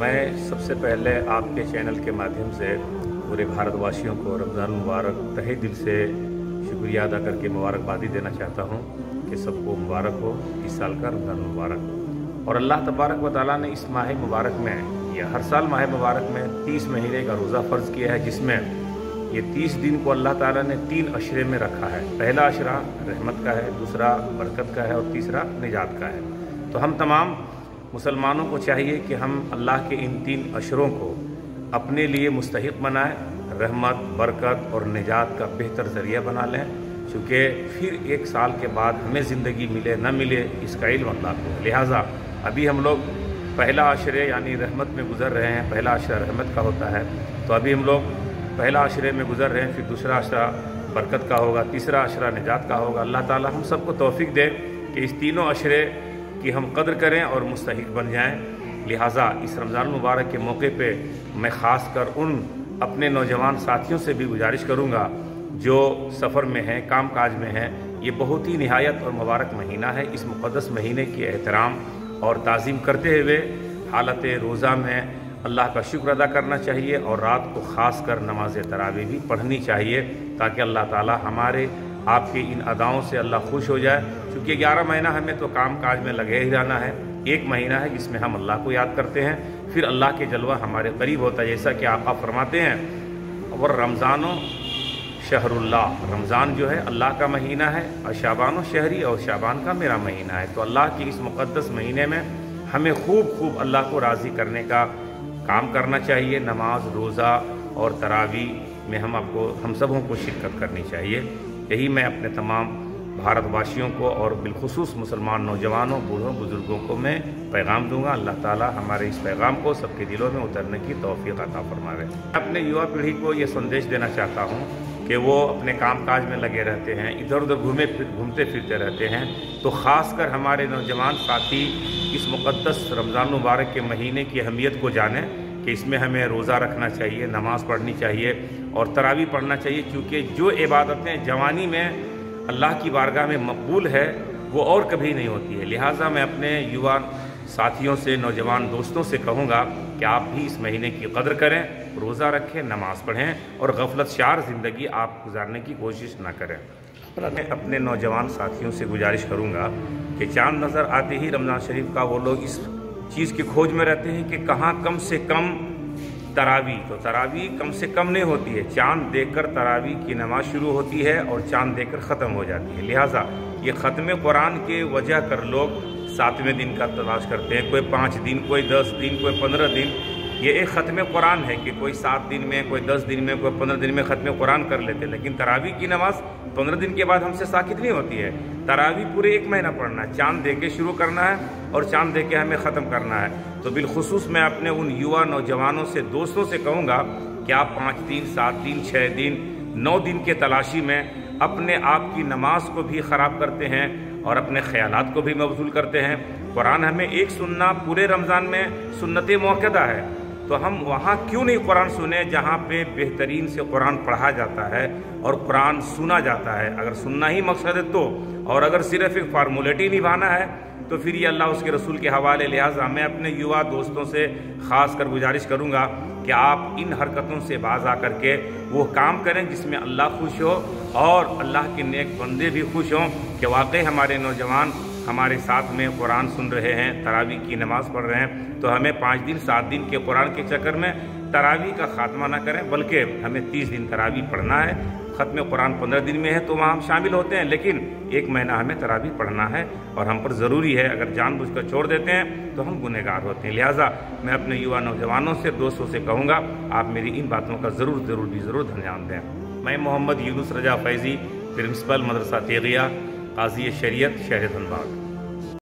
मैं सबसे पहले आपके चैनल के माध्यम से पूरे भारतवासियों को रमज़ान मुबारक तहे दिल से शुक्रिया अदा करके मुबारकबादी देना चाहता हूँ कि सबको मुबारक हो इस साल का रमज़ान मुबारक। और अल्लाह तबारक व तआला ने इस माह मुबारक में या हर साल माह मुबारक में 30 महीने का रोज़ा फ़र्ज़ किया है, जिसमें ये 30 दिन को अल्लाह ताला ने 3 अशरे में रखा है। पहला अशरा रहमत का है, दूसरा बरकत का है और तीसरा निजात का है। तो हम तमाम मुसलमानों को चाहिए कि हम अल्लाह के इन 3 अशरों को अपने लिए मुस्तहिक बनाएं, रहमत, बरकत और निजात का बेहतर ज़रिया बना लें, चूँकि फिर एक साल के बाद हमें ज़िंदगी मिले न मिले इसका इल्म अल्लाह को। लिहाजा अभी हम लोग पहला अशरे यानी रहमत में गुज़र रहे हैं। पहला अशरा रहमत का होता है, तो अभी हम लोग पहला अशरे में गुज़र रहे हैं, फिर दूसरा अशरा बरकत का होगा, तीसरा अशरा निजात का होगा। अल्लाह ताला हम सबको तौफीक दे कि इस तीनों अशरे की हम कदर करें और मुस्तहिक बन जाएं। लिहाजा इस रमज़ान मुबारक के मौके पे मैं ख़ास कर उन अपने नौजवान साथियों से भी गुजारिश करूँगा जो सफ़र में हैं, काम काज में हैं। ये बहुत ही निहायत और मुबारक महीना है। इस मुक़द्दस महीने के एहतराम और ताज़ीम करते हुए हालत रोज़ा में अल्लाह का शुक्र अदा करना चाहिए और रात को ख़ास कर नमाज तरावी भी पढ़नी चाहिए, ताकि अल्लाह ताला हमारे आपकी इन अदाओं से अल्लाह खुश हो जाए। क्योंकि 11 महीना हमें तो काम काज में लगे ही रहना है, एक महीना है जिसमें हम अल्लाह को याद करते हैं, फिर अल्लाह के जलवा हमारे करीब होता है। जैसा कि आका फरमाते हैं, और रमज़ानो शहरुल्लाह, रमज़ान जो है अल्लाह का महीना है, और शाबानो शहरी, और शाबान का मेरा महीना है। तो अल्लाह की इस मुक़द्दस महीने में हमें खूब अल्लाह को राज़ी करने का काम करना चाहिए। नमाज, रोज़ा और तरावी में हम सबों को शिरकत करनी चाहिए। यही मैं अपने तमाम भारतवासियों को और बिलखुसूस मुसलमान नौजवानों, बूढ़ों, बुज़ुर्गों को मैं पैगाम दूंगा। अल्लाह ताला हमारे इस पैगाम को सबके दिलों में उतरने की तौफ़ीक़ अता फरमावे। अपने युवा पीढ़ी को ये संदेश देना चाहता हूँ कि वो अपने काम काज में लगे रहते हैं, इधर उधर घूमते फिरते रहते हैं। तो ख़ास कर हमारे नौजवान साथी इस मुक़द्दस रमज़ान मुबारक के महीने की अहमियत को जानें कि इसमें हमें रोज़ा रखना चाहिए, नमाज़ पढ़नी चाहिए और तरावी पढ़ना चाहिए, क्योंकि जो इबादतें जवानी में अल्लाह की बारगाह में मकबूल है वो और कभी नहीं होती है। लिहाजा मैं अपने युवा साथियों से, नौजवान दोस्तों से कहूँगा कि आप भी इस महीने की कदर करें, रोज़ा रखें, नमाज़ पढ़ें और गफलत शार ज़िंदगी आप गुजारने की कोशिश ना करें। मैं अपने नौजवान साथियों से गुजारिश करूँगा कि चाँद नज़र आते ही रमज़ान शरीफ का वो लोग इस चीज़ की खोज में रहते हैं कि कहाँ कम से कम तरावी, तो तरावी कम से कम नहीं होती है। चाँद देखकर तरावी की नमाज शुरू होती है और चाँद देखकर ख़त्म हो जाती है। लिहाजा ये ख़त्म कुरान के वजह कर लोग 7वें दिन का तलाश करते हैं, कोई 5 दिन, कोई 10 दिन, कोई 15 दिन। ये एक ख़त्म कुरान है कि कोई 7 दिन में, कोई 10 दिन में, कोई 15 दिन में ख़त्म कुरान कर लेते हैं। लेकिन तरावी की नमाज 15 दिन के बाद हमसे साकित नहीं होती है। तरावी पूरे 1 महीना पढ़ना है, चाँद देख के शुरू करना है और चाँद देख के हमें ख़त्म करना है। तो बिलखुसूस मैं अपने उन युवा नौजवानों से, दोस्तों से कहूँगा कि आप 5 दिन, 7 दिन, 6 दिन, 9 दिन के तलाशी में अपने आप की नमाज को भी ख़राब करते हैं और अपने ख़यालात को भी मबसूल करते हैं। कुरान हमें एक सुनना पूरे रमज़ान में सुन्नत मुअक्कदा है, तो हम वहाँ क्यों नहीं कुरान सुने जहाँ पे बेहतरीन से कुरान पढ़ा जाता है और कुरान सुना जाता है। अगर सुनना ही मकसद है तो, और अगर सिर्फ एक फार्मूलिटी निभाना है तो फिर ये अल्लाह उसके रसूल के हवाले। लिहाजा मैं अपने युवा दोस्तों से ख़ास कर गुजारिश करूँगा कि आप इन हरकतों से बाज आ करके वो काम करें जिसमें अल्लाह खुश हो और अल्लाह के नेक बंदे भी खुश हों कि वाकई हमारे नौजवान हमारे साथ में कुरान सुन रहे हैं, तरावी की नमाज़ पढ़ रहे हैं। तो हमें 5 दिन, 7 दिन के कुरान के चक्कर में तरावी का ख़ात्मा ना करें, बल्कि हमें 30 दिन तरावी पढ़ना है। ख़त्म कुरान 15 दिन में है तो वहाँ हम शामिल होते हैं, लेकिन 1 महीना हमें तरावी पढ़ना है और हम पर ज़रूरी है। अगर जानबूझकर छोड़ देते हैं तो हम गुनहगार होते हैं। लिहाजा मैं अपने युवा नौजवानों से, दोस्तों से कहूँगा आप मेरी इन बातों का ज़रूर ध्यान दें। मैं मोहम्मद यूनुस रजा फैज़ी, प्रिंसिपल मदरसा तेगिया, काज़ी शरीयत, शहर धनबाद।